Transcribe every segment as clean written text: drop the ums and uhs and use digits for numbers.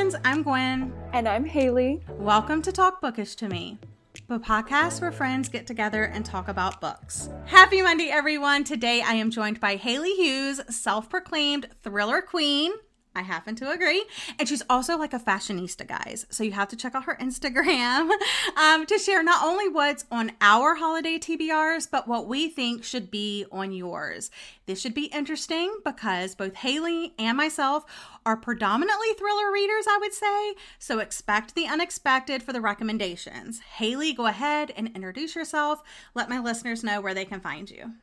friends, I'm Quinn. And I'm Hailey. Welcome to Talk Bookish to Me, the podcast where friends get together and talk about books. Happy Monday, everyone. Today I am joined by Hailey Hughes, self-proclaimed thriller queen. I happen to agree. And she's also like a fashionista, guys. So you have to check out her Instagram to share not only what's on our holiday TBRs, but what we think should be on yours. This should be interesting because both Hailey and myself are predominantly thriller readers, I would say. So expect the unexpected for the recommendations. Hailey, go ahead and introduce yourself. Let my listeners know where they can find you.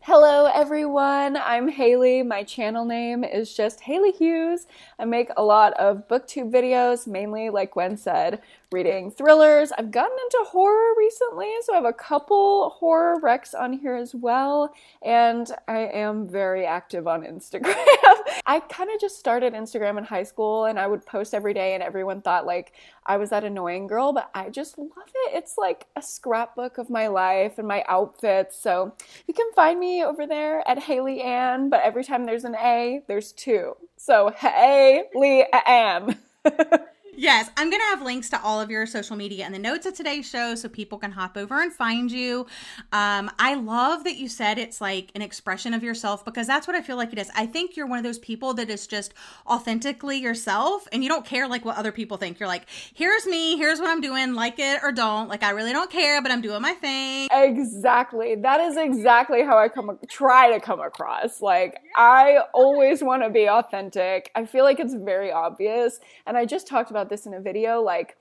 Hello everyone, I'm Hailey. My channel name is just Hailey Hughes. I make a lot of booktube videos, mainly like Gwen said, reading thrillers. I've gotten into horror recently, so I have a couple horror recs on here as well, and I am very active on Instagram. I kind of just started Instagram in high school, and I would post every day, and everyone thought like I was that annoying girl, but I just love it. It's like a scrapbook of my life and my outfits, so you can find me over there at Hailey Ann, but every time there's an A, there's two. So Hailey Ann. Yes, I'm going to have links to all of your social media in the notes of today's show so people can hop over and find you. I love that you said it's like an expression of yourself because that's what I feel like it is. I think you're one of those people that is just authentically yourself and you don't care like what other people think. You're like, here's me, here's what I'm doing, like it or don't. Like I really don't care, but I'm doing my thing. Exactly. That is exactly how I try to come across. Like I always want to be authentic. I feel like it's very obvious. And I just talked about this in a video, like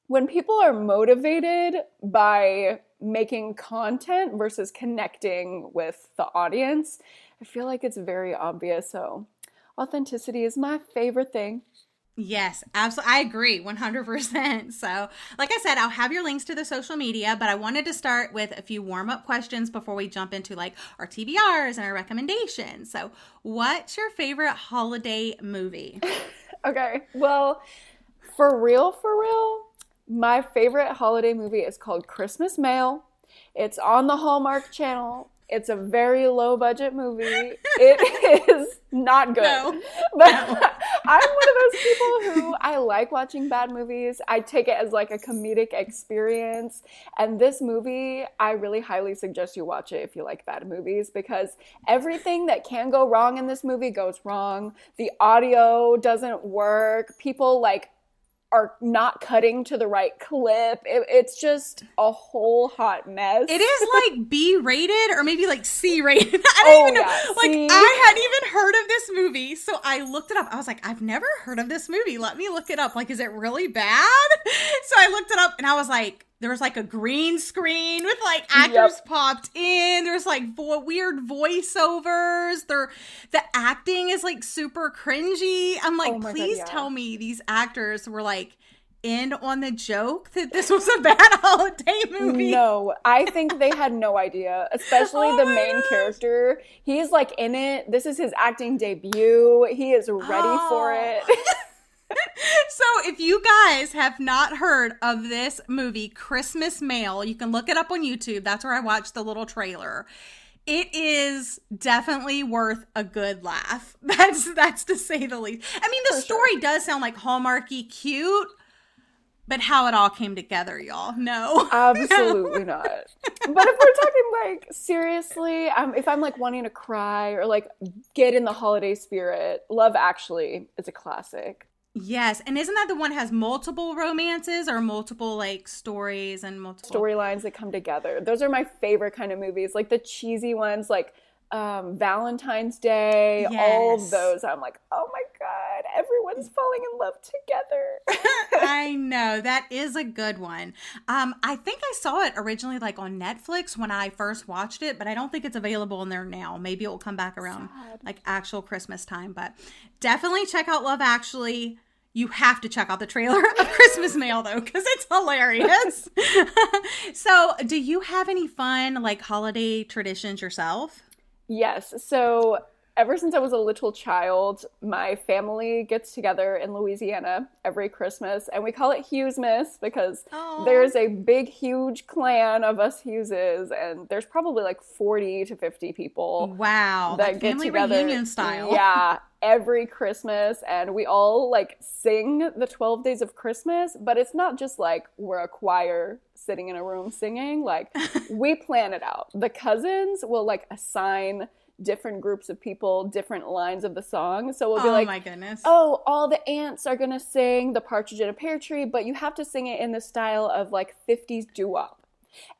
when people are motivated by making content versus connecting with the audience, I feel like it's very obvious. So authenticity is my favorite thing. Yes, absolutely. I agree 100%. So like I said, I'll have your links to the social media, but I wanted to start with a few warm-up questions before we jump into like our TBRs and our recommendations. So what's your favorite holiday movie? Okay, well, for real, my favorite holiday movie is called Christmas Mail. It's on the Hallmark Channel. It's a very low budget movie. It is not good. No. But no. I'm one of those people who I like watching bad movies. I take it as like a comedic experience. And this movie, I really highly suggest you watch it if you like bad movies because everything that can go wrong in this movie goes wrong. The audio doesn't work. People like are not cutting to the right clip. It's just a whole hot mess. It is like B-rated or maybe like C-rated. I don't even know. Yeah. Like See? I hadn't even heard of this movie. So I looked it up. I was like, I've never heard of this movie. Let me look it up. Like, is it really bad? So I looked it up and I was like, there was like a green screen with like actors popped in. There's like weird voiceovers. The acting is like super cringy. I'm like, please tell me these actors were like in on the joke that this was a bad holiday movie. No, I think they had no idea, especially the main character. He's like in it. This is his acting debut. He is ready for it. So if you guys have not heard of this movie, Christmas Mail, you can look it up on YouTube. That's where I watched the little trailer. It is definitely worth a good laugh. That's to say the least. I mean, the story does sound like Hallmarky cute, but how it all came together, y'all, no. Absolutely not. But if we're talking like seriously, if I'm like wanting to cry or like get in the holiday spirit, Love Actually is a classic. Yes, and isn't that the one that has multiple romances or multiple like stories and multiple storylines that come together? Those are my favorite kind of movies, like the cheesy ones, like Valentine's Day. Yes. All of those. I'm like, oh my god, everyone's falling in love together. I know, that is a good one. I think I saw it originally like on Netflix when I first watched it, but I don't think it's available in there now. Maybe it will come back around like actual Christmas time, but definitely check out Love Actually. You have to check out the trailer of Christmas Mail, though, because it's hilarious. So, do you have any fun, like, holiday traditions yourself? Yes. So, ever since I was a little child, my family gets together in Louisiana every Christmas, and we call it Hughesmas because there's a big, huge clan of us Hugheses, and there's probably like 40 to 50 people. Wow, that get family together. Reunion style. Yeah, every Christmas, and we all like sing the 12 days of Christmas, but it's not just like we're a choir sitting in a room singing. Like we plan it out. The cousins will like assign different groups of people different lines of the song. So we'll be like, my goodness. Oh, all the aunts are gonna sing The Partridge in a Pear Tree, but you have to sing it in the style of like 50s doo-wop.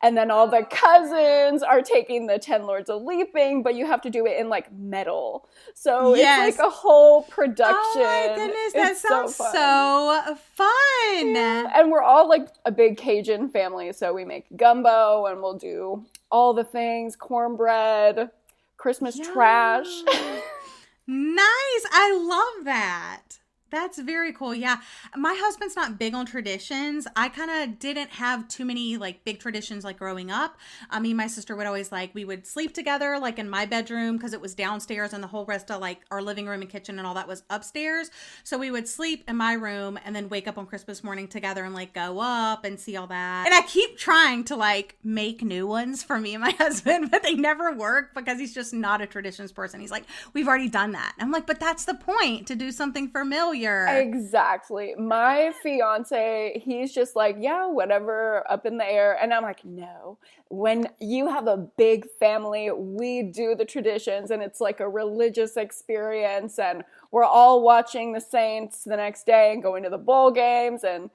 And then all the cousins are taking the 10 Lords of Leaping, but you have to do it in like metal. So it's like a whole production. Oh my goodness, that sounds so fun. Yeah. And we're all like a big Cajun family. So we make gumbo and we'll do all the things, cornbread, Christmas trash. Nice. I love that. That's very cool. Yeah. My husband's not big on traditions. I kind of didn't have too many like big traditions like growing up. Me and my sister would always we would sleep together like in my bedroom because it was downstairs and the whole rest of like our living room and kitchen and all that was upstairs. So we would sleep in my room and then wake up on Christmas morning together and like go up and see all that. And I keep trying to like make new ones for me and my husband, but they never work because he's just not a traditions person. He's like, we've already done that. And I'm like, but that's the point, to do something familiar. Exactly. My fiance, he's just like, yeah, whatever, up in the air. And I'm like, no, when you have a big family, we do the traditions and it's like a religious experience and we're all watching the Saints the next day and going to the bowl games and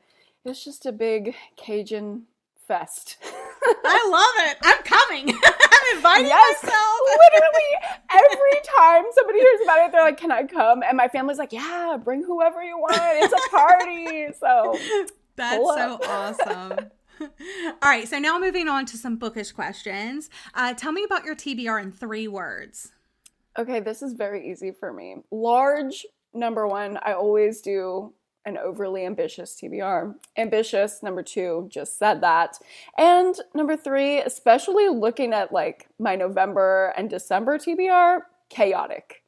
it's just a big Cajun fest. I love it. I'm coming. I'm inviting myself. Literally every time somebody hears about it, they're like, can I come? And my family's like, yeah, bring whoever you want. It's a party. So that's so awesome. All right. So now moving on to some bookish questions. Tell me about your TBR in 3 words. Okay. This is very easy for me. Large, number 1, I always do an overly ambitious TBR. Ambitious, number 2, just said that. And number 3, especially looking at like my November and December TBR, chaotic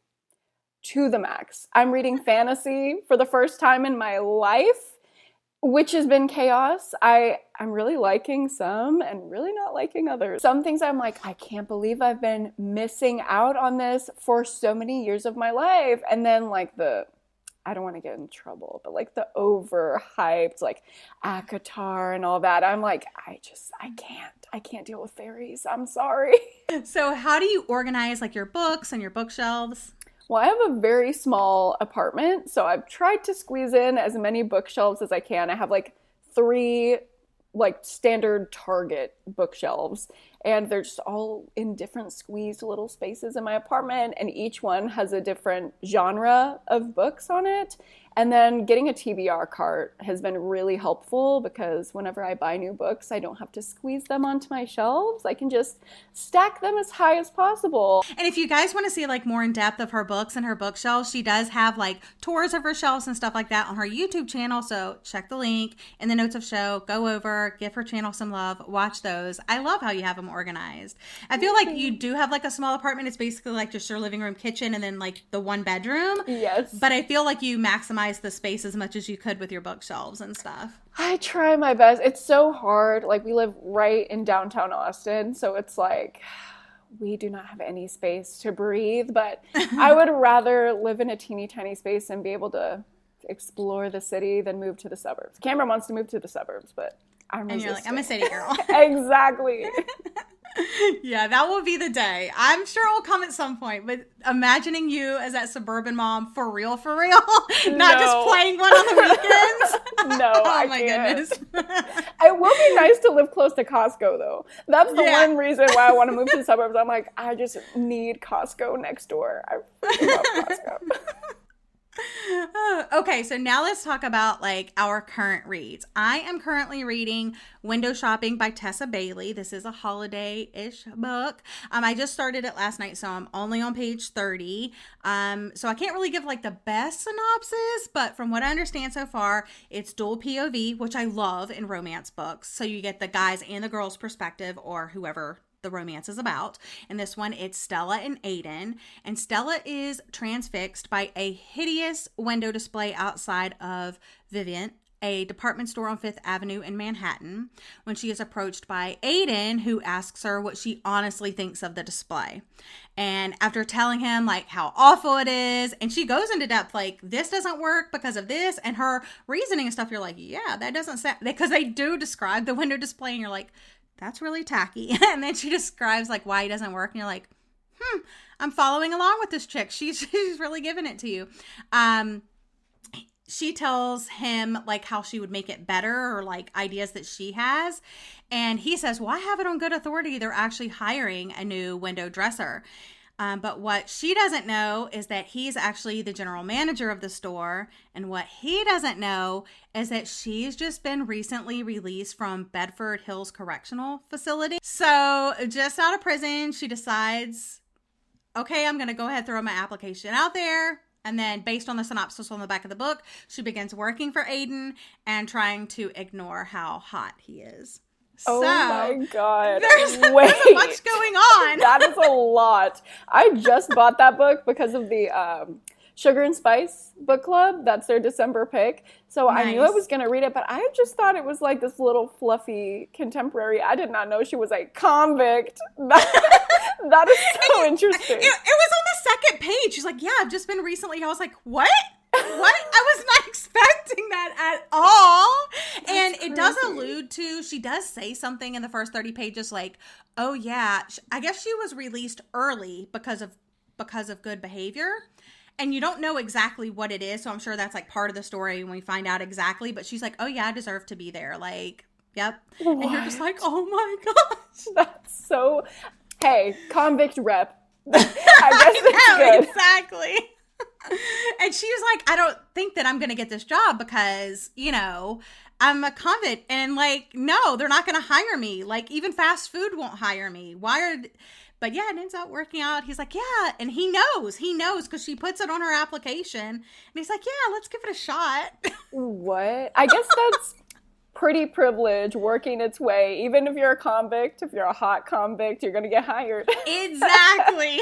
to the max. I'm reading fantasy for the first time in my life, which has been chaos. I'm really liking some and really not liking others. Some things I'm like, I can't believe I've been missing out on this for so many years of my life. And then like I don't want to get in trouble, but like the overhyped, like Agatha and all that. I'm like, I can't deal with fairies. I'm sorry. So how do you organize like your books and your bookshelves? Well, I have a very small apartment, so I've tried to squeeze in as many bookshelves as I can. I have like 3 like standard Target bookshelves, and they're just all in different squeezed little spaces in my apartment, and each one has a different genre of books on it. And then getting a TBR cart has been really helpful because whenever I buy new books, I don't have to squeeze them onto my shelves. I can just stack them as high as possible. And if you guys want to see like more in depth of her books and her bookshelves, she does have like tours of her shelves and stuff like that on her YouTube channel. So check the link in the notes of show, go over, give her channel some love, watch those. I love how you have them organized. I feel like you do have like a small apartment. It's basically like just your living room, kitchen, and then like the 1 bedroom. Yes. But I feel like you maximize the space as much as you could with your bookshelves and stuff. I try my best. It's so hard. Like we live right in downtown Austin, so it's like we do not have any space to breathe, but I would rather live in a teeny tiny space and be able to explore the city than move to the suburbs. Cameron wants to move to the suburbs, but I'm resisting. And you're like, I'm a city girl. Exactly. Yeah, that will be the day. I'm sure it'll come at some point, but imagining you as that suburban mom for real, not just playing one on the weekends. No, oh my goodness. It will be nice to live close to Costco though. That's the one reason why I want to move to the suburbs. I'm like, I just need Costco next door. I freaking love Costco. Okay, so now let's talk about like our current reads. I am currently reading Window Shopping by Tessa Bailey. This is a holiday-ish book. I just started it last night, so I'm only on page 30. So I can't really give like the best synopsis, but from what I understand so far, it's dual POV, which I love in romance books. So you get the guys and the girls' perspective, or whoever the romance is about. In this one, it's Stella and Aiden, and Stella is transfixed by a hideous window display outside of Vivint, a department store on Fifth Avenue in Manhattan when she is approached by Aiden, who asks her what she honestly thinks of the display. And after telling him like how awful it is, and she goes into depth like, this doesn't work because of this, and her reasoning and stuff, you're like, yeah, that doesn't sound, because they do describe the window display and you're like, that's really tacky. And then she describes like why it doesn't work and you're like, I'm following along with this chick. She's really giving it to you. She tells him like how she would make it better or like ideas that she has. And he says, well, I have it on good authority. They're actually hiring a new window dresser. But what she doesn't know is that he's actually the general manager of the store. And what he doesn't know is that she's just been recently released from Bedford Hills Correctional Facility. So just out of prison, she decides, okay, I'm going to go ahead and throw my application out there. And then based on the synopsis on the back of the book, she begins working for Aiden and trying to ignore how hot he is. Oh my God. There's much going on. That is a lot. I just bought that book because of the Sugar and Spice book club. That's their December pick. So nice. I knew I was going to read it, but I just thought it was like this little fluffy contemporary. I did not know she was a convict. That is so interesting. It was on the second page. She's like, yeah, I've just been recently. I was like, what? What? I was not expecting that at all. And it does allude to, she does say something in the first 30 pages like, oh yeah, I guess she was released early because of good behavior. And you don't know exactly what it is. So I'm sure that's like part of the story when we find out exactly. But she's like, oh yeah, I deserve to be there. Like, yep. What? And you're just like, oh my gosh. That's so, hey, convict rep. I guess it's good. Exactly. And she was like, I don't think that I'm going to get this job because, you know, I'm a convict. And like, no, they're not going to hire me. Like even fast food won't hire me. But yeah, it ends up working out. He's like, yeah. And he knows because she puts it on her application. And he's like, yeah, let's give it a shot. What? I guess that's pretty privilege working its way. Even if you're a convict, if you're a hot convict, you're going to get hired. Exactly.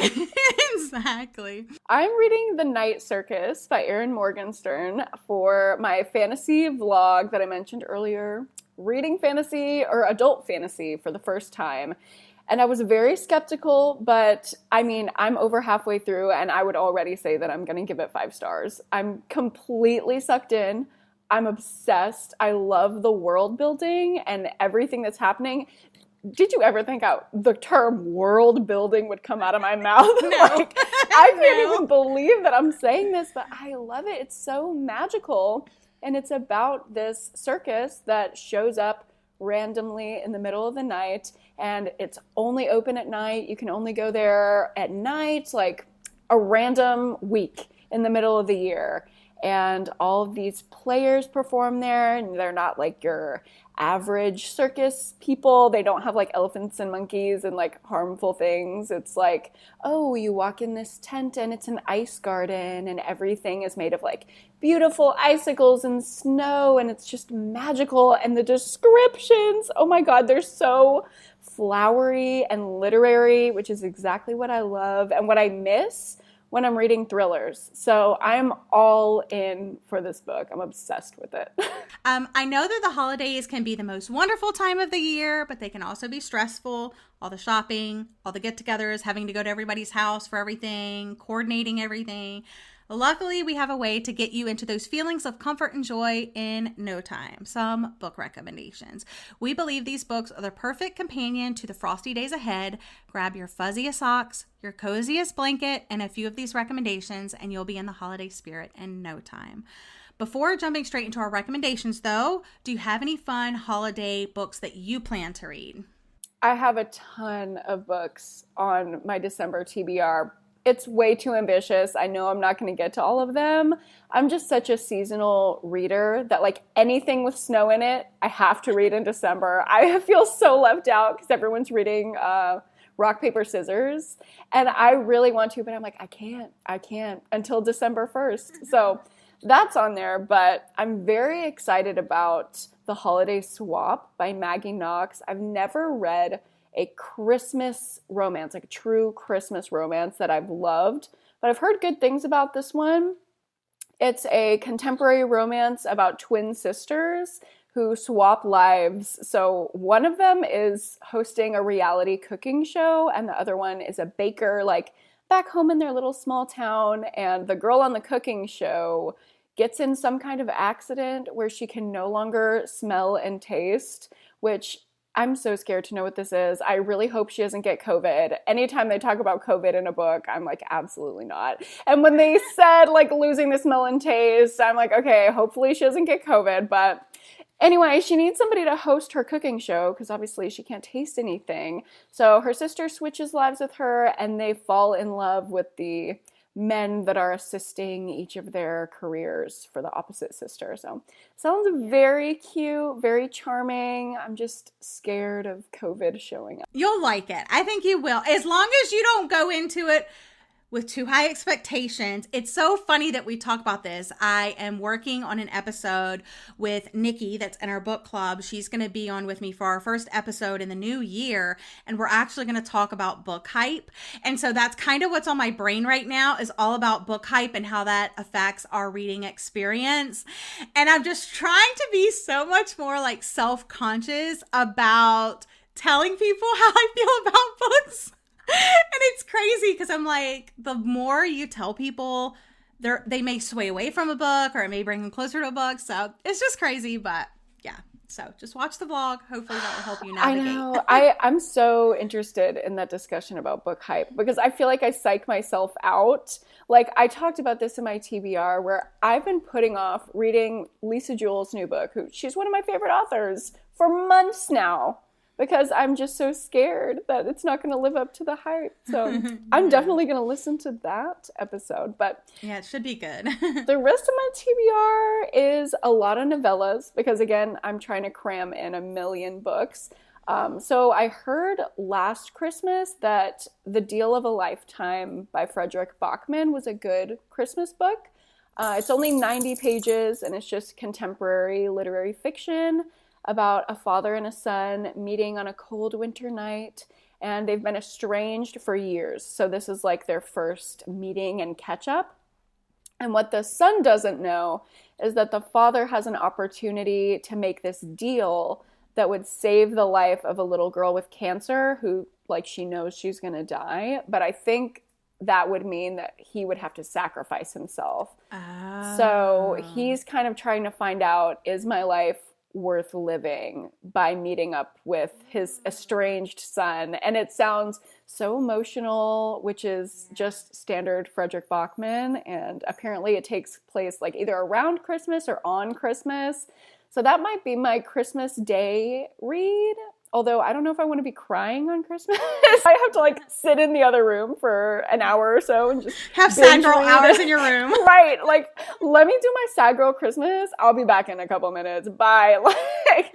Exactly. I'm reading The Night Circus by Erin Morgenstern for my fantasy vlog that I mentioned earlier. Reading fantasy or adult fantasy for the first time. And I was very skeptical, but I mean, I'm over halfway through and I would already say that I'm going to give it 5 stars. I'm completely sucked in. I'm obsessed. I love the world building and everything that's happening. Did you ever think the term world building would come out of my mouth? No. Like, I can't even believe that I'm saying this, but I love it. It's so magical. And it's about this circus that shows up randomly in the middle of the night, and it's only open at night. You can only go there at night, like a random week in the middle of the year. And all of these players perform there, and they're not like your average circus people. They don't have like elephants and monkeys and like harmful things. It's like, oh, you walk in this tent and it's an ice garden and everything is made of like beautiful icicles and snow, and it's just magical. And the descriptions, oh my God, they're so flowery and literary, which is exactly what I love and what I miss when I'm reading thrillers. So I'm all in for this book. I'm obsessed with it. I know that the holidays can be the most wonderful time of the year, but they can also be stressful. All the shopping, all the get-togethers, having to go to everybody's house for everything, coordinating everything. Luckily, we have a way to get you into those feelings of comfort and joy in no time. Some book recommendations. We believe these books are the perfect companion to the frosty days ahead. Grab your fuzziest socks, your coziest blanket, and a few of these recommendations, and you'll be in the holiday spirit in no time. Before jumping straight into our recommendations, though, do you have any fun holiday books that you plan to read? I have a ton of books on my December TBR. It's way too ambitious. I know I'm not going to get to all of them. I'm just such a seasonal reader that like anything with snow in it, I have to read in December. I feel so left out because everyone's reading Rock, Paper, Scissors. And I really want to, but I'm like, I can't until December 1st. So that's on there, but I'm very excited about The Holiday Swap by Maggie Knox. I've never read a Christmas romance, like a true Christmas romance that I've loved, but I've heard good things about this one. It's a contemporary romance about twin sisters who swap lives. So one of them is hosting a reality cooking show, and the other one is a baker, like back home in their little small town. And the girl on the cooking show gets in some kind of accident where she can no longer smell and taste, which I'm so scared to know what this is. I really hope she doesn't get COVID. Anytime they talk about COVID in a book, I'm like, absolutely not. And when they said like losing the smell and taste, I'm like, okay, hopefully she doesn't get COVID. But anyway, she needs somebody to host her cooking show because obviously she can't taste anything. So her sister switches lives with her, and they fall in love with the men that are assisting each of their careers for the opposite sister. So sounds very cute, very charming. I'm just scared of COVID showing up. You'll like it. I think you will. As long as you don't go into it with too high expectations. It's so funny that we talk about this. I am working on an episode with Nikki that's in our book club. She's going to be on with me for our first episode in the new year, and we're actually going to talk about book hype. And so that's kind of what's on my brain right now, is all about book hype and how that affects our reading experience. And I'm just trying to be so much more like self-conscious about telling people how I feel about books. And it's crazy because I'm like, the more you tell people, they may sway away from a book, or it may bring them closer to a book. So it's just crazy. But yeah, so just watch the vlog. Hopefully that will help you navigate. I know. I'm so interested in that discussion about book hype because I feel like I psych myself out. Like I talked about this in my TBR where I've been putting off reading Lisa Jewell's new book, she's one of my favorite authors, for months now. Because I'm just so scared that it's not going to live up to the hype. So I'm definitely going to listen to that episode. But yeah, it should be good. The rest of my TBR is a lot of novellas. Because again, I'm trying to cram in 1 million books. So I heard last Christmas that The Deal of a Lifetime by Fredrick Backman was a good Christmas book. It's only 90 pages and it's just contemporary literary fiction about a father and a son meeting on a cold winter night, and they've been estranged for years. So this is like their first meeting and catch up. And what the son doesn't know is that the father has an opportunity to make this deal that would save the life of a little girl with cancer who, like, she knows she's going to die. But I think that would mean that he would have to sacrifice himself. Oh. So he's kind of trying to find out, is my life worth living, by meeting up with his estranged son. And it sounds so emotional, which is just standard Fredrick Backman. And apparently it takes place like either around Christmas or on Christmas. So that might be my Christmas Day read. Although I don't know if I want to be crying on Christmas. I have to like sit in the other room for an hour or so and just have sad girl hours in your room. Right. Like, let me do my sad girl Christmas. I'll be back in a couple minutes. Bye. Like,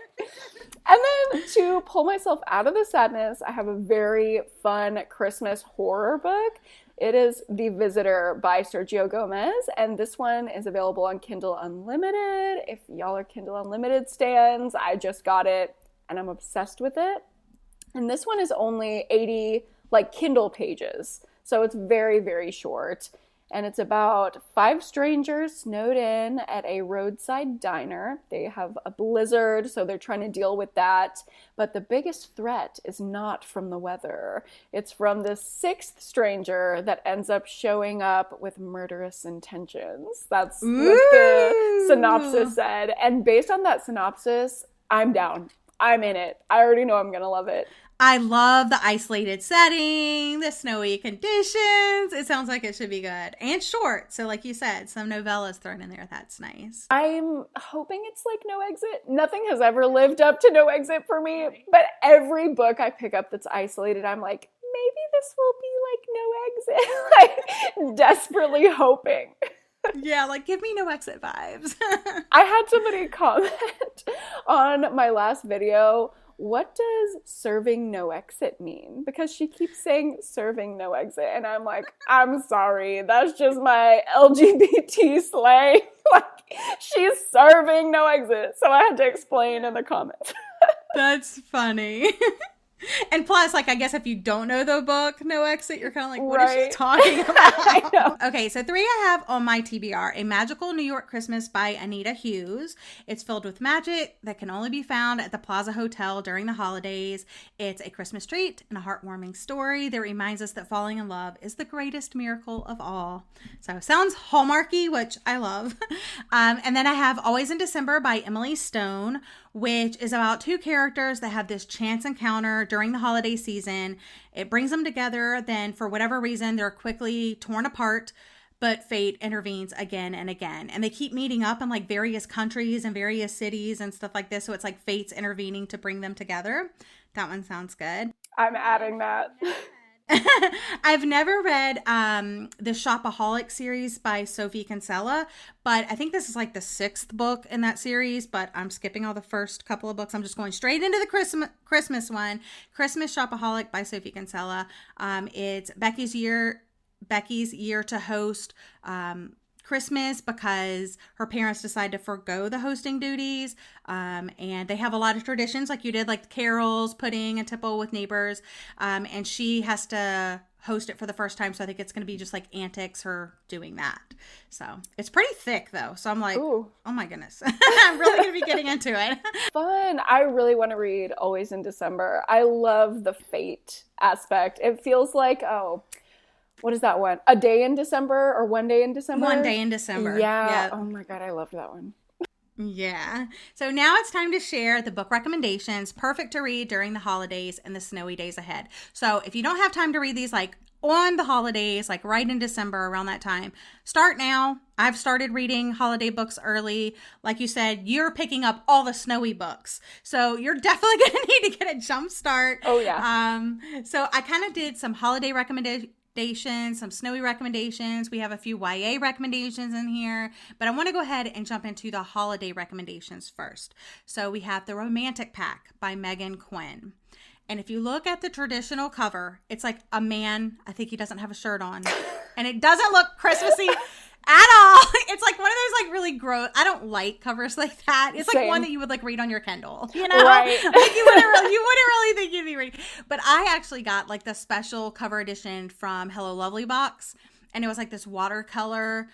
and then to pull myself out of the sadness, I have a very fun Christmas horror book. It is The Visitor by Sergio Gomez, and this one is available on Kindle Unlimited. If y'all are Kindle Unlimited stans, I just got it. And I'm obsessed with it. And this one is only 80 like Kindle pages. So it's very, very short. And it's about 5 strangers snowed in at a roadside diner. They have a blizzard, so they're trying to deal with that. But the biggest threat is not from the weather. It's from the 6th stranger that ends up showing up with murderous intentions. That's what the synopsis said. And based on that synopsis, I'm down. I'm in it. I already know I'm going to love it. I love the isolated setting, the snowy conditions. It sounds like it should be good. And short. So like you said, some novellas thrown in there. That's nice. I'm hoping it's like No Exit. Nothing has ever lived up to No Exit for me. But every book I pick up that's isolated, I'm like, maybe this will be like No Exit. Like, desperately hoping. Yeah, like, give me No Exit vibes. I had somebody comment on my last video, what does serving no exit mean? Because she keeps saying serving no exit. And I'm like, I'm sorry. That's just my LGBT slang. Like, she's serving no exit. So I had to explain in the comments. That's funny. And plus, like, I guess if you don't know the book, No Exit, you're kind of like, what is she Right. talking about? I know. Okay, so 3 I have on my TBR, A Magical New York Christmas by Anita Hughes. It's filled with magic that can only be found at the Plaza Hotel during the holidays. It's a Christmas treat and a heartwarming story that reminds us that falling in love is the greatest miracle of all. So sounds Hallmarky, which I love. And then I have Always in December by Emily Stone, which is about 2 characters that have this chance encounter during the holiday season. It brings them together, then for whatever reason, they're quickly torn apart, but fate intervenes again and again. And they keep meeting up in like various countries and various cities and stuff like this. So it's like fate's intervening to bring them together. That one sounds good. I'm adding that. I've never read the Shopaholic series by Sophie Kinsella, but I think this is like the 6th book in that series, but I'm skipping all the first couple of books. I'm just going straight into the Christmas one. Christmas Shopaholic by Sophie Kinsella. It's Becky's year to host Christmas because her parents decide to forgo the hosting duties. And they have a lot of traditions like you did, like carols, pudding, and tipple with neighbors. And she has to host it for the first time. So I think it's going to be just like antics, her doing that. So it's pretty thick though. So I'm like, Ooh. Oh my goodness. I'm really going to be getting into it. Fun. I really want to read Always in December. I love the fate aspect. It feels like, what is that one? A Day in December or One Day in December? One Day in December. Yeah. Yep. Oh my God, I loved that one. Yeah. So now it's time to share the book recommendations perfect to read during the holidays and the snowy days ahead. So if you don't have time to read these like on the holidays, like right in December around that time, start now. I've started reading holiday books early. Like you said, you're picking up all the snowy books. So you're definitely going to need to get a jump start. Oh yeah. So I kind of did some holiday recommendations, some snowy recommendations. We have a few YA recommendations in here, but I want to go ahead and jump into the holiday recommendations first. So we have The Romantic Pact by Meghan Quinn. And if you look at the traditional cover, it's like a man, I think he doesn't have a shirt on, and it doesn't look Christmassy at all. It's like one of those like really gross. I don't like covers like that. It's like one that you would like read on your Kindle, you know? Right. Like you wouldn't really think you'd be reading. But I actually got like the special cover edition from Hello Lovely box, and it was like this watercolor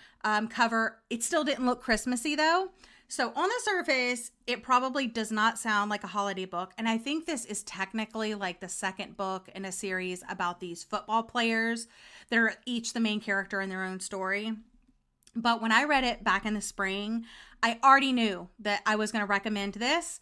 cover. It still didn't look Christmassy though. So on the surface, it probably does not sound like a holiday book. And I think this is technically like the 2nd book in a series about these football players that are each the main character in their own story. But when I read it back in the spring, I already knew that I was going to recommend this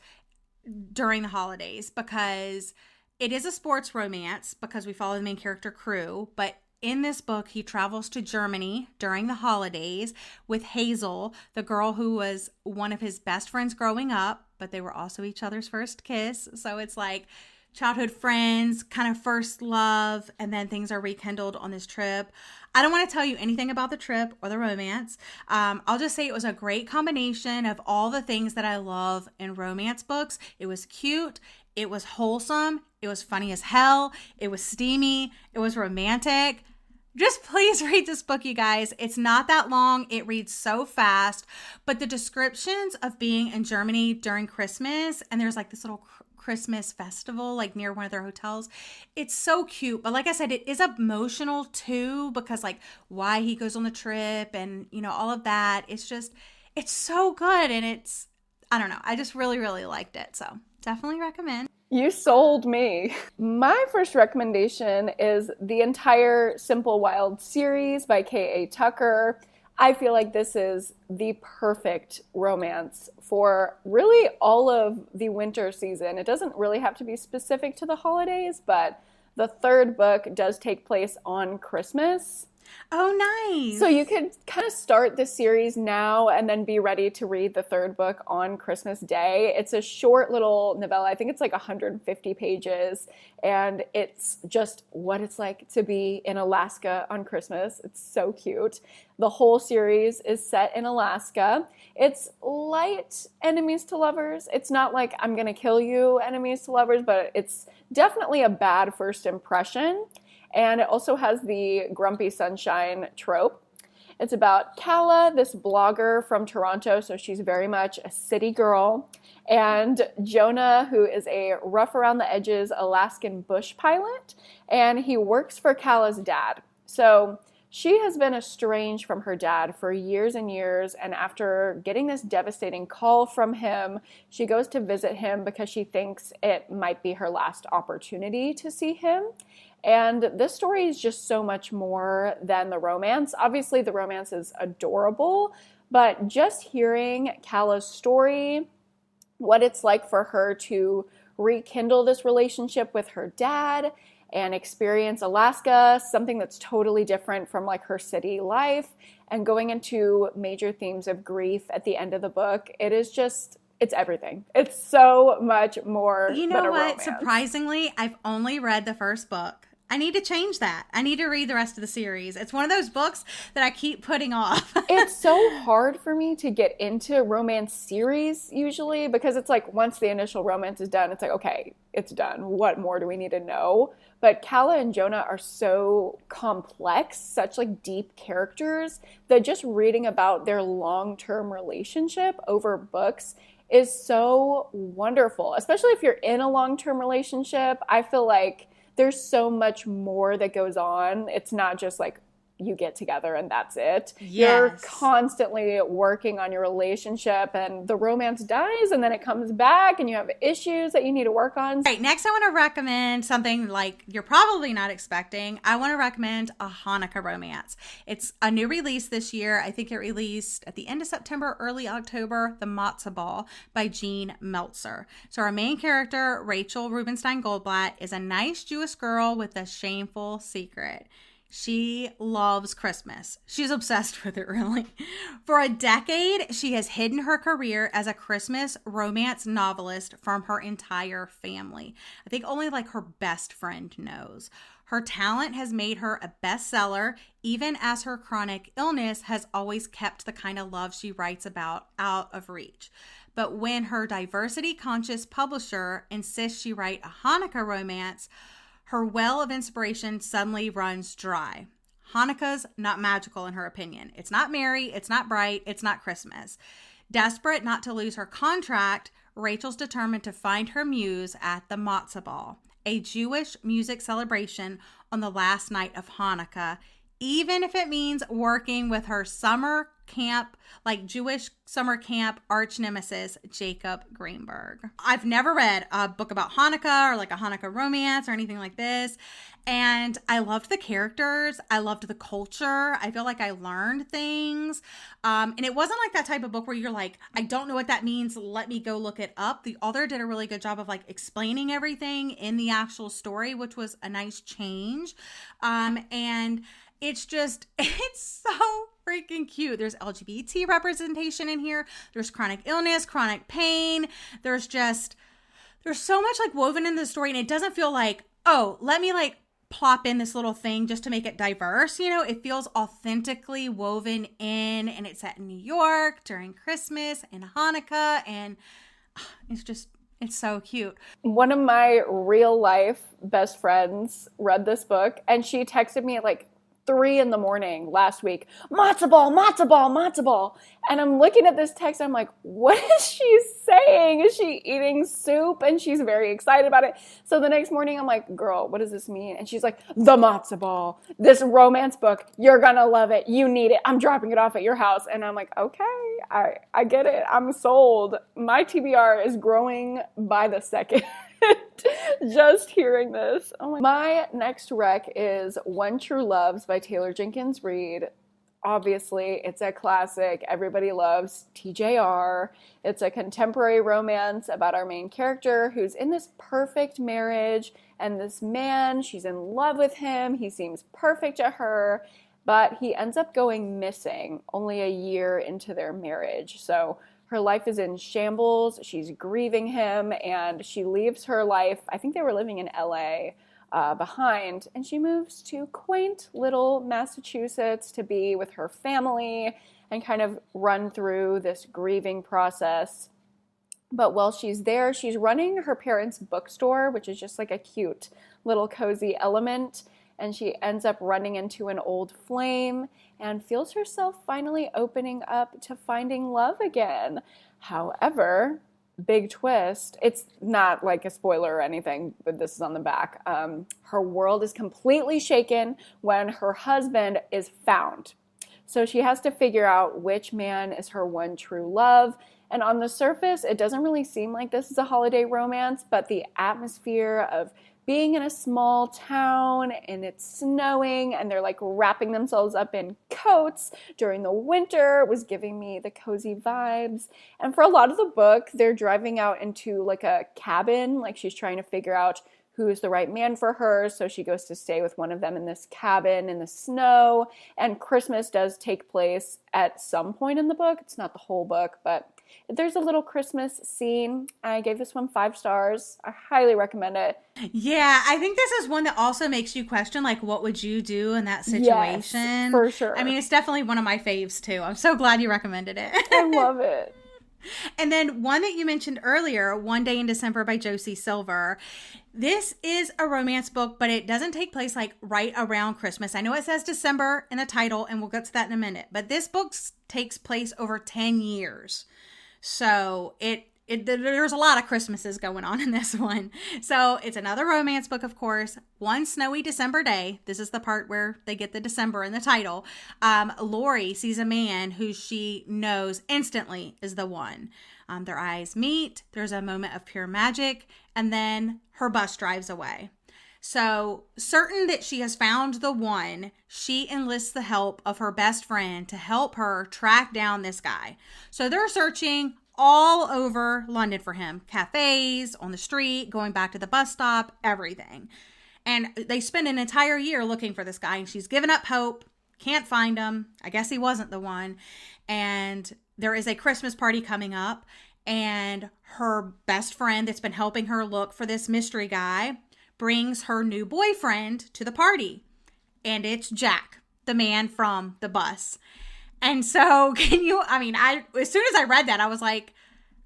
during the holidays because it is a sports romance because we follow the main character Crew. But in this book, he travels to Germany during the holidays with Hazel, the girl who was one of his best friends growing up, but they were also each other's first kiss. So it's like childhood friends, kind of first love, and then things are rekindled on this trip. I don't want to tell you anything about the trip or the romance. I'll just say it was a great combination of all the things that I love in romance books. It was cute. It was wholesome. It was funny as hell. It was steamy. It was romantic. Just please read this book, you guys. It's not that long. It reads so fast. But the descriptions of being in Germany during Christmas, and there's like this little Christmas festival like near one of their hotels. It's so cute. But like I said, it is emotional too because like why he goes on the trip and, you know, all of that. It's just, it's so good. And it's, I don't know. I just really, really liked it. So definitely recommend. You sold me. My first recommendation is the entire Simple Wild series by K.A. Tucker. I feel like this is the perfect romance for really all of the winter season. It doesn't really have to be specific to the holidays, but the 3rd book does take place on Christmas. Oh, nice. So you could kind of start the series now and then be ready to read the 3rd book on Christmas Day. It's a short little novella. I think it's like 150 pages, and it's just what it's like to be in Alaska on Christmas. It's so cute. The whole series is set in Alaska. It's light enemies to lovers. It's not like I'm gonna kill you enemies to lovers, but it's definitely a bad first impression. And it also has the grumpy sunshine trope. It's about Calla, this blogger from Toronto, so she's very much a city girl, and Jonah, who is a rough around the edges Alaskan bush pilot, and he works for Calla's dad. So she has been estranged from her dad for years and years, and after getting this devastating call from him, she goes to visit him because she thinks it might be her last opportunity to see him. And this story is just so much more than the romance. Obviously, the romance is adorable, but just hearing Calla's story, what it's like for her to rekindle this relationship with her dad and experience Alaska, something that's totally different from like her city life, and going into major themes of grief at the end of the book. It is just, it's everything. It's so much more than a romance. You know what? Surprisingly, I've only read the first book. I need to change that. I need to read the rest of the series. It's one of those books that I keep putting off. It's so hard for me to get into romance series usually, because it's like once the initial romance is done, it's like, okay, it's done. What more do we need to know? But Calla and Jonah are so complex, such like deep characters, that just reading about their long-term relationship over books is so wonderful. Especially if you're in a long-term relationship, I feel like there's so much more that goes on. It's not just like you get together and that's it. Yes. You're constantly working on your relationship, and the romance dies and then it comes back and you have issues that you need to work on. All right, next I want to recommend something like you're probably not expecting. I want to recommend a Hanukkah Romance. It's a new release this year. I think it released at the end of September, early October, The Matzah Ball by Jean Meltzer. So our main character, Rachel Rubenstein Goldblatt, is a nice Jewish girl with a shameful secret. She loves Christmas. She's obsessed with it, really. For a decade, she has hidden her career as a Christmas romance novelist from her entire family. I think only like her best friend knows. Her talent has made her a bestseller, even as her chronic illness has always kept the kind of love she writes about out of reach. But when her diversity-conscious publisher insists she write a Hanukkah romance, her well of inspiration suddenly runs dry. Hanukkah's not magical in her opinion. It's not merry, it's not bright, it's not Christmas. Desperate not to lose her contract, Rachel's determined to find her muse at the Matzah Ball, a Jewish music celebration on the last night of Hanukkah, even if it means working with her summer camp, like Jewish summer camp arch nemesis, Jacob Greenberg. I've never read a book about Hanukkah or like a Hanukkah romance or anything like this. And I loved the characters. I loved the culture. I feel like I learned things. And it wasn't like that type of book where you're like, I don't know what that means. Let me go look it up. The author did a really good job of like explaining everything in the actual story, which was a nice change. And it's so freaking cute. There's LGBT representation in here. There's chronic illness, chronic pain. There's so much like woven into the story, and it doesn't feel like, oh, let me like plop in this little thing just to make it diverse. You know, it feels authentically woven in, and it's set in New York during Christmas and Hanukkah, and it's so cute. One of my real life best friends read this book, and she texted me at like 3 a.m. last week, Matzah ball, Matzah ball, Matzah ball. And I'm looking at this text and I'm like, what is she saying? Is she eating soup? And she's very excited about it. So the next morning I'm like, girl, what does this mean? And she's like, the Matzah ball, this romance book, you're gonna love it. You need it. I'm dropping it off at your house. And I'm like, okay, I get it. I'm sold. My TBR is growing by the second. Just hearing this. Oh my next rec is When True Loves by Taylor Jenkins Reid. Obviously, it's a classic. Everybody loves TJR. It's a contemporary romance about our main character who's in this perfect marriage, and this man, she's in love with him. He seems perfect to her, but he ends up going missing only a year into their marriage. So her life is in shambles. She's grieving him, and she leaves her life. I think they were living in LA behind, and she moves to quaint little Massachusetts to be with her family and kind of run through this grieving process. But while she's there, she's running her parents' bookstore, which is just like a cute little cozy element. and she ends up running into an old flame and feels herself finally opening up to finding love again. However, big twist, it's not like a spoiler or anything, but this is on the back. Her world is completely shaken when her husband is found. So she has to figure out which man is her one true love. And on the surface, it doesn't really seem like this is a holiday romance, but the atmosphere of being in a small town and it's snowing and they're like wrapping themselves up in coats during the winter was giving me the cozy vibes. And for a lot of the book, they're driving out into like a cabin, like she's trying to figure out who is the right man for her. So she goes to stay with one of them in this cabin in the snow. And Christmas does take place at some point in the book. It's not the whole book, but there's a little Christmas scene. I gave this one 5 stars. I highly recommend it. Yeah, I think this is one that also makes you question, like, what would you do in that situation? Yes, for sure. I mean, it's definitely one of my faves, too. I'm so glad you recommended it. I love it. And then one that you mentioned earlier, One Day in December by Josie Silver. This is a romance book, but it doesn't take place like right around Christmas. I know it says December in the title, and we'll get to that in a minute. But this book takes place over 10 years. So there's a lot of Christmases going on in this one. So it's another romance book, of course. One snowy December day. This is the part where they get the December in the title. Lori sees a man who she knows instantly is the one. Their eyes meet. There's a moment of pure magic. And then her bus drives away. So certain that she has found the one, she enlists the help of her best friend to help her track down this guy. So they're searching all over London for him. Cafes, on the street, going back to the bus stop, everything. And they spend an entire year looking for this guy, and she's given up hope, can't find him. I guess he wasn't the one. And there is a Christmas party coming up, and her best friend that's been helping her look for this mystery guy brings her new boyfriend to the party. And it's Jack, the man from the bus. And so as soon as I read that, I was like,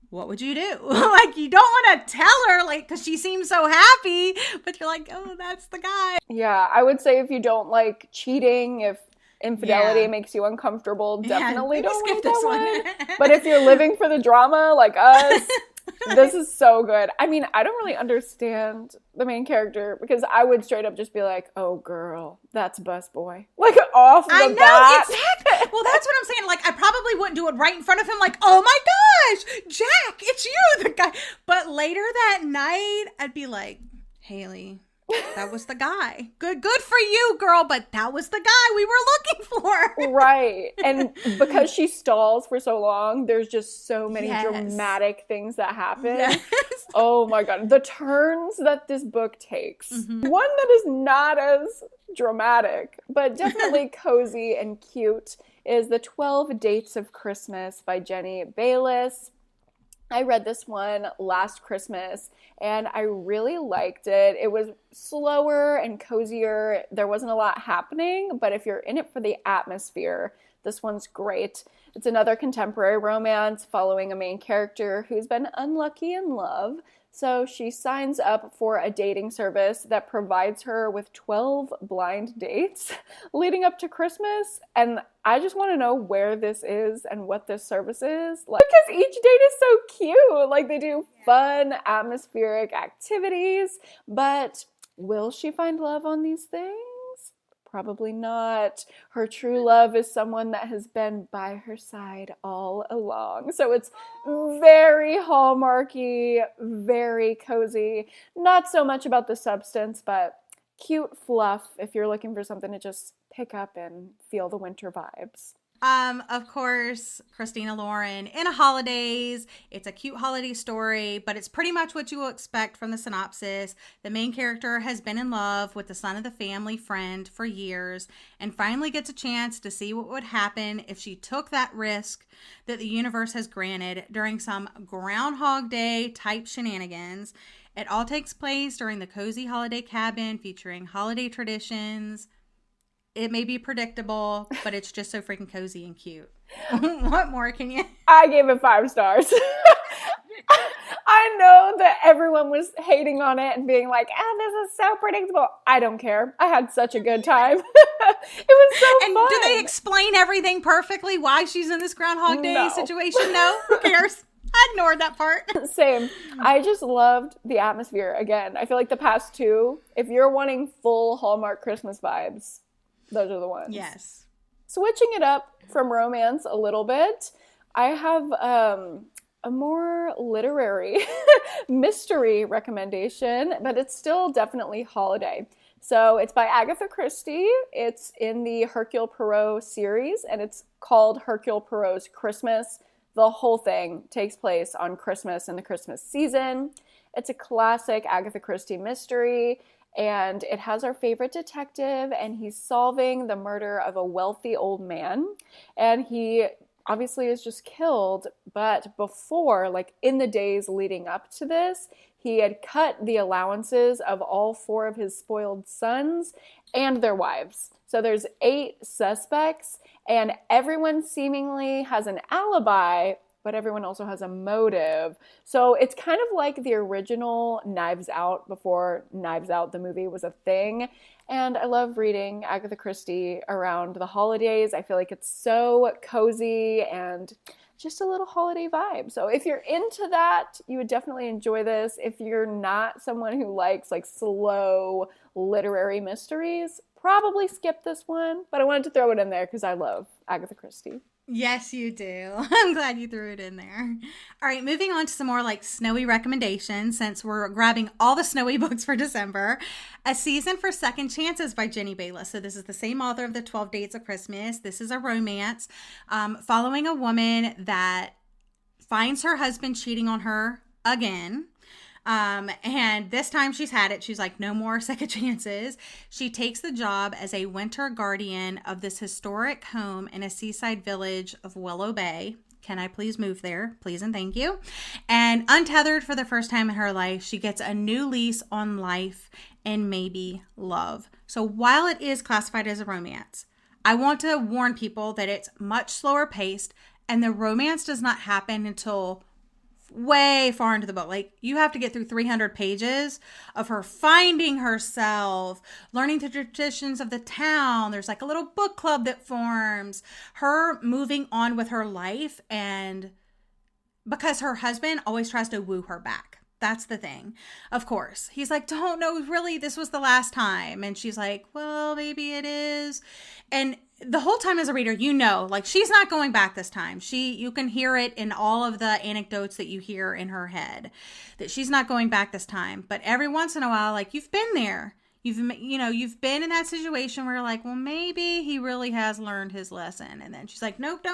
what would you do? Like, you don't want to tell her, like, because she seems so happy, but you're like, oh, that's the guy. Yeah, I would say if you don't like cheating, if infidelity makes you uncomfortable, definitely don't skip this one. But if you're living for the drama, like us, this is so good. I mean, I don't really understand the main character because I would straight up just be like, oh, girl, that's busboy. Like, off the bat. I know, exactly. Well, that's what I'm saying. Like, I probably wouldn't do it right in front of him. Like, oh, my gosh, Jack, it's you, the guy. But later that night, I'd be like, Hailey, that was the guy. Good for you, girl, but that was the guy we were looking for. Right. And because she stalls for so long, there's just so many dramatic things that happen. Yes. Oh my God. The turns that this book takes. Mm-hmm. One that is not as dramatic, but definitely cozy and cute is The 12 Dates of Christmas by Jenny Bayliss. I read this one last Christmas and I really liked it. It was slower and cozier. There wasn't a lot happening, but if you're in it for the atmosphere, this one's great. It's another contemporary romance following a main character who's been unlucky in love. So she signs up for a dating service that provides her with 12 blind dates leading up to Christmas. And I just want to know where this is and what this service is. Like, because each date is so cute. Like, they do fun, atmospheric activities. But will she find love on these things? Probably not. Her true love is someone that has been by her side all along. So it's very hallmarky, very cozy. Not so much about the substance, but cute fluff if you're looking for something to just pick up and feel the winter vibes. Of course, Christina Lauren in a Holidaze. It's a cute holiday story, but it's pretty much what you will expect from the synopsis. The main character has been in love with the son of the family friend for years and finally gets a chance to see what would happen if she took that risk that the universe has granted during some Groundhog Day type shenanigans. It all takes place during the cozy holiday cabin featuring holiday traditions. It may be predictable, but it's just so freaking cozy and cute. What more can you? I gave it 5 stars. I I know that everyone was hating on it and being like, this is so predictable. I don't care. I had such a good time. It was so fun. And do they explain everything perfectly? Why she's in this Groundhog Day situation? No? Who cares? I ignored that part. Same. I just loved the atmosphere. Again, I feel like the past two, if you're wanting full Hallmark Christmas vibes, those are the ones. Yes. Switching it up from romance a little bit, I have a more literary mystery recommendation, but it's still definitely holiday. So it's by Agatha Christie. It's in the Hercule Poirot series, and it's called Hercule Poirot's Christmas. The whole thing takes place on Christmas and the Christmas season. It's a classic Agatha Christie mystery, and it has our favorite detective, and he's solving the murder of a wealthy old man, and he obviously is just killed, but before, like in the days leading up to this, he had cut the allowances of all 4 of his spoiled sons and their wives. So there's 8 suspects, and everyone seemingly has an alibi, but everyone also has a motive. So it's kind of like the original Knives Out before Knives Out, the movie, was a thing. And I love reading Agatha Christie around the holidays. I feel like it's so cozy and just a little holiday vibe. So if you're into that, you would definitely enjoy this. If you're not someone who likes like slow literary mysteries, probably skip this one. But I wanted to throw it in there because I love Agatha Christie. Yes, you do. I'm glad you threw it in there. All right, moving on to some more like snowy recommendations since we're grabbing all the snowy books for December. A Season for Second Chances by Jenny Bayliss. So this is the same author of the 12 Dates of Christmas. This is a romance following a woman that finds her husband cheating on her again. And this time she's had it. She's like, no more second chances. She takes the job as a winter guardian of this historic home in a seaside village of Willow Bay. Can I please move there? Please and thank you. And untethered for the first time in her life, she gets a new lease on life and maybe love. So while it is classified as a romance, I want to warn people that it's much slower paced and the romance does not happen until way far into the book. Like you have to get through 300 pages of her finding herself, learning the traditions of the town. There's like a little book club that forms, her moving on with her life, and because her husband always tries to woo her back. That's the thing. Of course, he's like, don't know, really, this was the last time. And she's like, well, maybe it is. And the whole time as a reader, you know, like she's not going back this time. You can hear it in all of the anecdotes that you hear in her head that she's not going back this time. But every once in a while, like you've been there, you've been in that situation where you're like, well, maybe he really has learned his lesson. And then she's like, nope.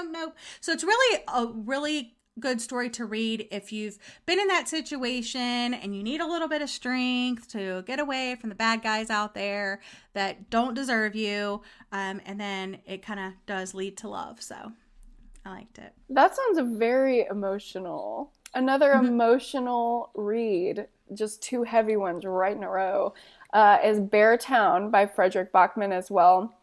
So it's really a really good story to read if you've been in that situation and you need a little bit of strength to get away from the bad guys out there that don't deserve you. And then it kind of does lead to love. So I liked it. That sounds very emotional. Another emotional read, just 2 heavy ones right in a row, is Beartown by Fredrick Backman as well.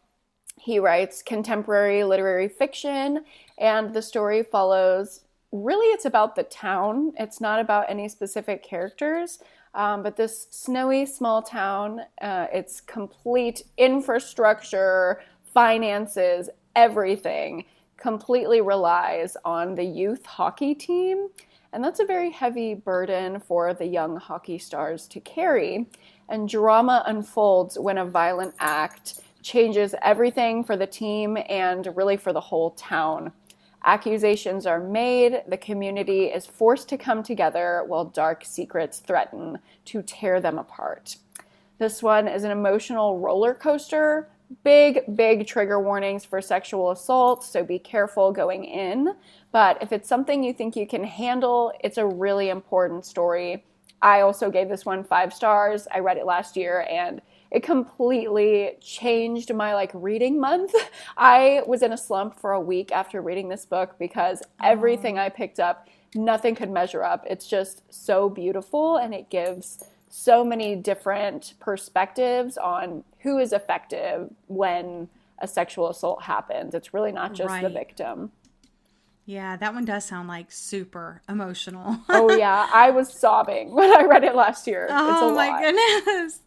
He writes contemporary literary fiction, and the story follows. Really, it's about the town. It's not about any specific characters, but this snowy small town, its complete infrastructure, finances, everything completely relies on the youth hockey team. And that's a very heavy burden for the young hockey stars to carry. And drama unfolds when a violent act changes everything for the team and really for the whole town. Accusations are made, the community is forced to come together while dark secrets threaten to tear them apart. This one is an emotional roller coaster. Big trigger warnings for sexual assault, so be careful going in. But if it's something you think you can handle, it's a really important story. I also gave this one 5 stars. I read it last year and it completely changed my reading month. I was in a slump for a week after reading this book because everything I picked up, nothing could measure up. It's just so beautiful and it gives so many different perspectives on who is effective when a sexual assault happens. It's really not just the victim. Yeah, that one does sound like super emotional. Oh yeah, I was sobbing when I read it last year. Oh my goodness.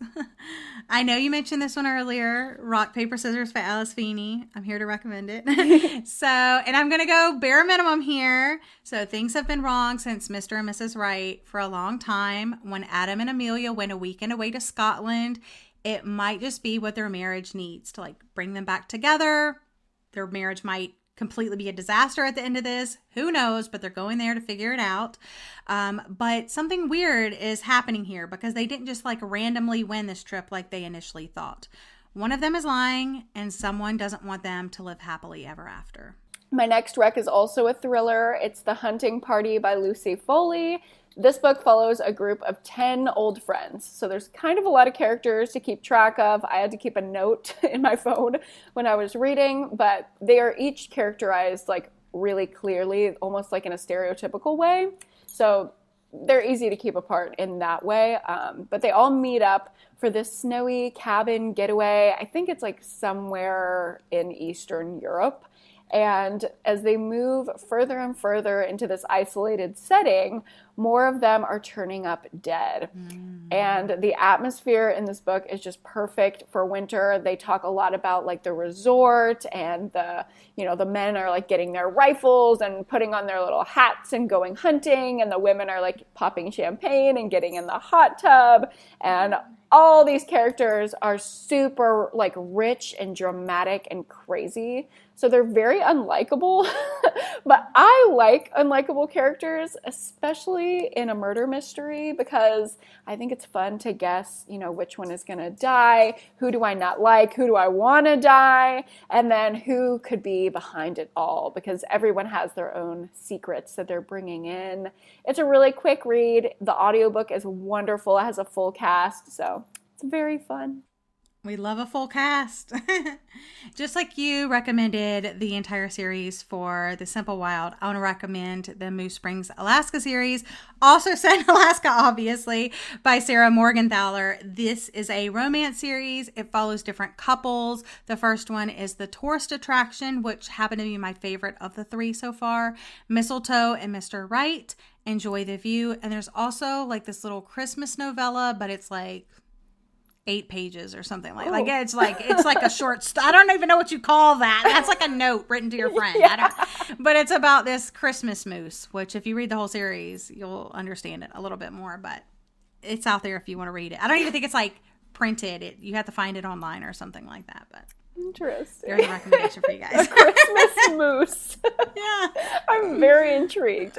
I know you mentioned this one earlier, Rock, Paper, Scissors by Alice Feeney. I'm here to recommend it. And I'm going to go bare minimum here. So things have been wrong since Mr. and Mrs. Wright for a long time. When Adam and Amelia went a weekend away to Scotland, it might just be what their marriage needs to like bring them back together. Their marriage might completely be a disaster at the end of this. Who knows? But they're going there to figure it out. But something weird is happening here because they didn't just like randomly win this trip like they initially thought. One of them is lying and someone doesn't want them to live happily ever after. My next rec is also a thriller. It's The Hunting Party by Lucy Foley. This book follows a group of 10 old friends. So there's kind of a lot of characters to keep track of. I had to keep a note in my phone when I was reading, but they are each characterized like really clearly, almost like in a stereotypical way. So they're easy to keep apart in that way. But they all meet up for this snowy cabin getaway. I think it's like somewhere in Eastern Europe. And as they move further and further into this isolated setting, more of them are turning up dead. And the atmosphere in this book is just perfect for winter. They talk a lot about like the resort and the men are like getting their rifles and putting on their little hats and going hunting. And the women are like popping champagne and getting in the hot tub. And all these characters are super like rich and dramatic and crazy. So they're very unlikable, but I like unlikable characters, especially in a murder mystery, because I think it's fun to guess, which one is going to die, who do I not like, who do I want to die, and then who could be behind it all, because everyone has their own secrets that they're bringing in. It's a really quick read. The audiobook is wonderful. It has a full cast, so it's very fun. We love a full cast. Just like you recommended the entire series for The Simple Wild, I want to recommend the Moose Springs, Alaska series, also set in Alaska, obviously, by Sarah Morgenthaler. This is a romance series. It follows different couples. The first one is The Tourist Attraction, which happened to be my favorite of the three so far. Mistletoe and Mr. Wright. Enjoy the View. And there's also like this little Christmas novella, but it's like 8 pages or something like it's like a short I don't even know what you call that. That's like a note written to your friend. Yeah. But it's about this Christmas moose, which if you read the whole series, you'll understand it a little bit more, but it's out there if you want to read it. I don't even think it's like printed. You have to find it online or something like that, but interesting. There's a recommendation for you guys. A Christmas moose. Yeah. I'm very intrigued.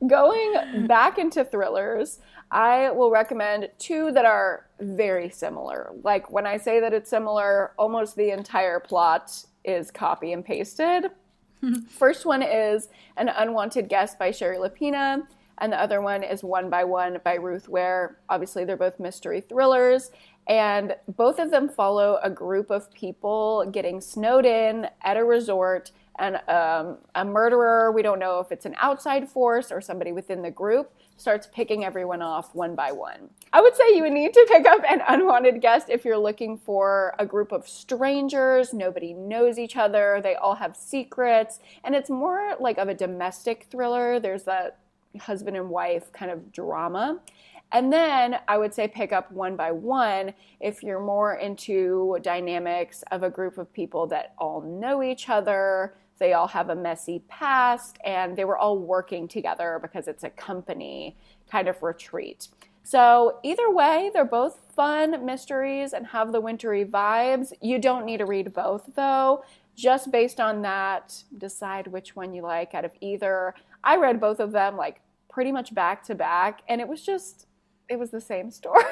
Going back into thrillers, I will recommend 2 that are very similar. Like when I say that it's similar, almost the entire plot is copy and pasted. First one is An Unwanted Guest by Sherry Lapina, and the other one is One by One by Ruth Ware. Obviously, they're both mystery thrillers, and both of them follow a group of people getting snowed in at a resort, and a murderer, we don't know if it's an outside force or somebody within the group, starts picking everyone off one by one. I would say you would need to pick up An Unwanted Guest if you're looking for a group of strangers. Nobody knows each other. They all have secrets. And it's more like of a domestic thriller. There's that husband and wife kind of drama. And then I would say pick up One by One if you're more into dynamics of a group of people that all know each other. They all have a messy past, and they were all working together because it's a company kind of retreat. So either way, they're both fun mysteries and have the wintry vibes. You don't need to read both, though. Just based on that, decide which one you like out of either. I read both of them like pretty much back to back, and it was the same story.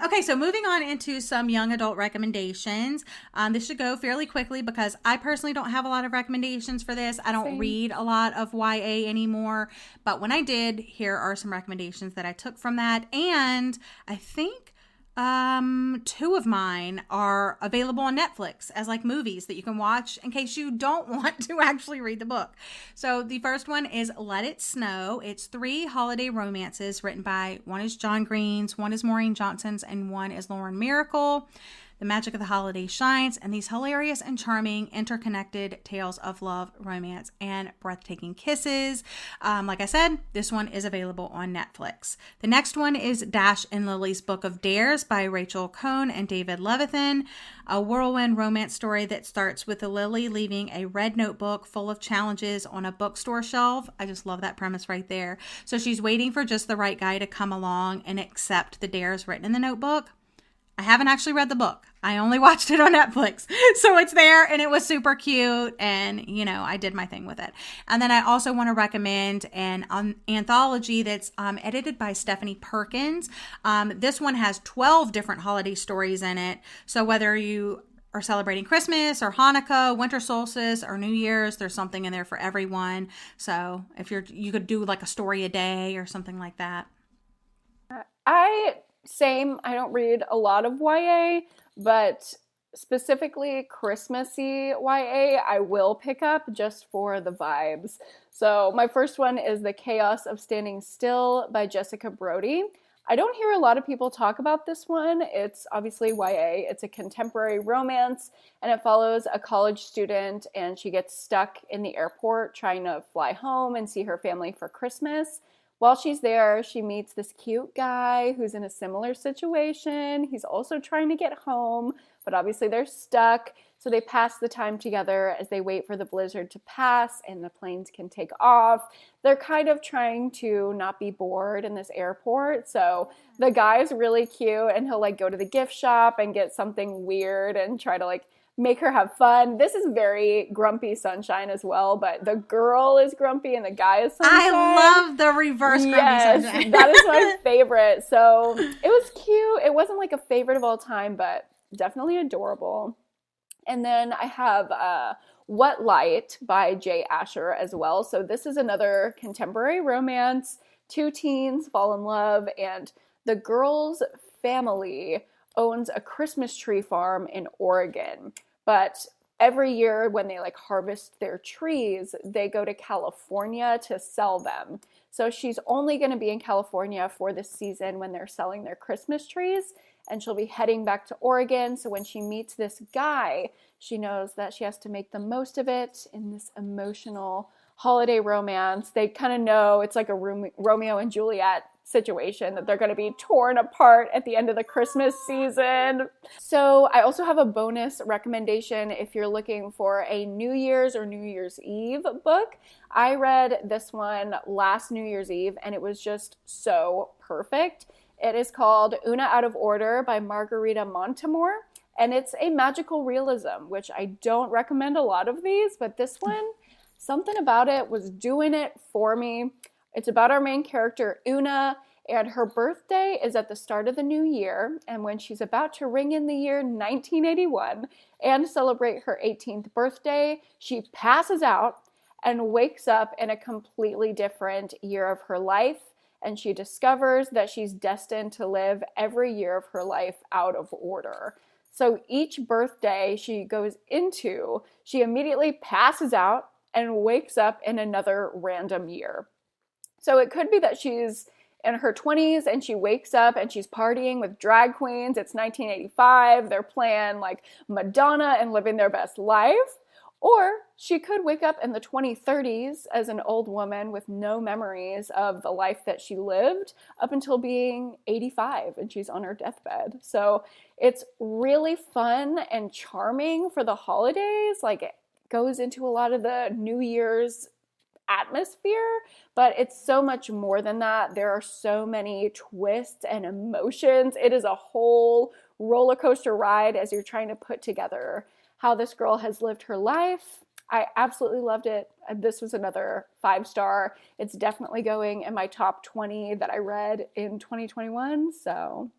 Okay, so moving on into some young adult recommendations. This should go fairly quickly because I personally don't have a lot of recommendations for this. I don't read a lot of YA anymore, but when I did, here are some recommendations that I took from that. And I think 2 of mine are available on Netflix as like movies that you can watch in case you don't want to actually read the book. So the first one is Let It Snow. It's 3 holiday romances written by, one is John Green's, one is Maureen Johnson's, and one is Lauren Miracle. The magic of the holiday shines in these hilarious and charming interconnected tales of love, romance, and breathtaking kisses. Like I said, this one is available on Netflix. The next one is Dash and Lily's Book of Dares by Rachel Cohn and David Levithan, a whirlwind romance story that starts with Lily leaving a red notebook full of challenges on a bookstore shelf. I just love that premise right there. So she's waiting for just the right guy to come along and accept the dares written in the notebook. I haven't actually read the book. I only watched it on Netflix. So it's there and it was super cute. And, I did my thing with it. And then I also want to recommend an anthology that's edited by Stephanie Perkins. This one has 12 different holiday stories in it. So whether you are celebrating Christmas or Hanukkah, winter solstice, or New Year's, there's something in there for everyone. So if you could do like a story a day or something like that. Same. I don't read a lot of YA, but specifically Christmassy YA, I will pick up just for the vibes. So my first one is The Chaos of Standing Still by Jessica Brody. I don't hear a lot of people talk about this one. It's obviously YA. It's a contemporary romance, and it follows a college student, and she gets stuck in the airport trying to fly home and see her family for Christmas. While she's there, she meets this cute guy who's in a similar situation. He's also trying to get home, but obviously they're stuck. So they pass the time together as they wait for the blizzard to pass and the planes can take off. They're kind of trying to not be bored in this airport. So the guy's really cute and he'll go to the gift shop and get something weird and try to make her have fun. This is very grumpy sunshine as well, but the girl is grumpy and the guy is sunshine. I love the reverse grumpy sunshine. That is my favorite. So it was cute. It wasn't a favorite of all time, but definitely adorable. And then I have What Light by Jay Asher as well. So this is another contemporary romance. Two teens fall in love, and the girl's family owns a Christmas tree farm in Oregon. But every year when they harvest their trees, they go to California to sell them. So she's only going to be in California for this season when they're selling their Christmas trees, and she'll be heading back to Oregon. So when she meets this guy, she knows that she has to make the most of it in this emotional holiday romance. They kind of know it's like a Romeo and Juliet situation, that they're going to be torn apart at the end of the Christmas season. So I also have a bonus recommendation if you're looking for a New Year's or New Year's Eve book. I read this one last New Year's Eve and it was just so perfect. It is called Una Out of Order by Margarita Montemor, and it's a magical realism, which I don't recommend a lot of these, but this one, something about it was doing it for me. It's about our main character, Una, and her birthday is at the start of the new year. And when she's about to ring in the year 1981 and celebrate her 18th birthday, she passes out and wakes up in a completely different year of her life. And she discovers that she's destined to live every year of her life out of order. So each birthday she goes into, she immediately passes out and wakes up in another random year. So it could be that she's in her 20s and she wakes up and she's partying with drag queens. It's 1985. They're playing Madonna and living their best life. Or she could wake up in the 2030s as an old woman with no memories of the life that she lived up until being 85 and she's on her deathbed. So it's really fun and charming for the holidays. It goes into a lot of the New Year's atmosphere, but it's so much more than that. There are so many twists and emotions. It is a whole roller coaster ride as you're trying to put together how this girl has lived her life. I absolutely loved it. This was another 5-star. It's definitely going in my top 20 that I read in 2021. So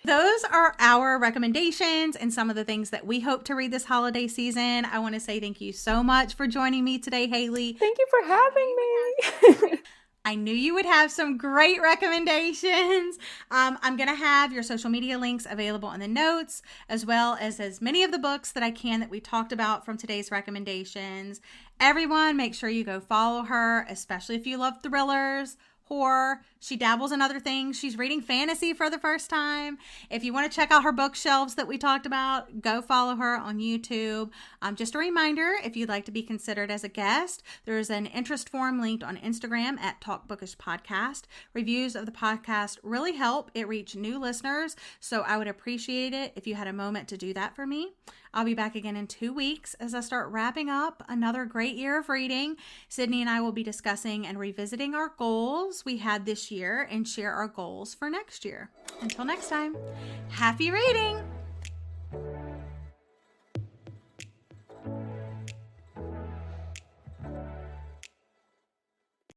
those are our recommendations and some of the things that we hope to read this holiday season. I want to say thank you so much for joining me today, Hailey. Thank you for having me. I knew you would have some great recommendations. I'm going to have your social media links available in the notes, as well as many of the books that I can that we talked about from today's recommendations. Everyone, make sure you go follow her, especially if you love thrillers, horror. She dabbles in other things. She's reading fantasy for the first time. If you want to check out her bookshelves that we talked about, go follow her on YouTube. Just a reminder, if you'd like to be considered as a guest, there is an interest form linked on Instagram at Talk Bookish Podcast. Reviews of the podcast really help it reach new listeners, so I would appreciate it if you had a moment to do that for me. I'll be back again in 2 weeks as I start wrapping up another great year of reading. Sydney and I will be discussing and revisiting our goals we had this year and share our goals for next year. Until next time, happy reading!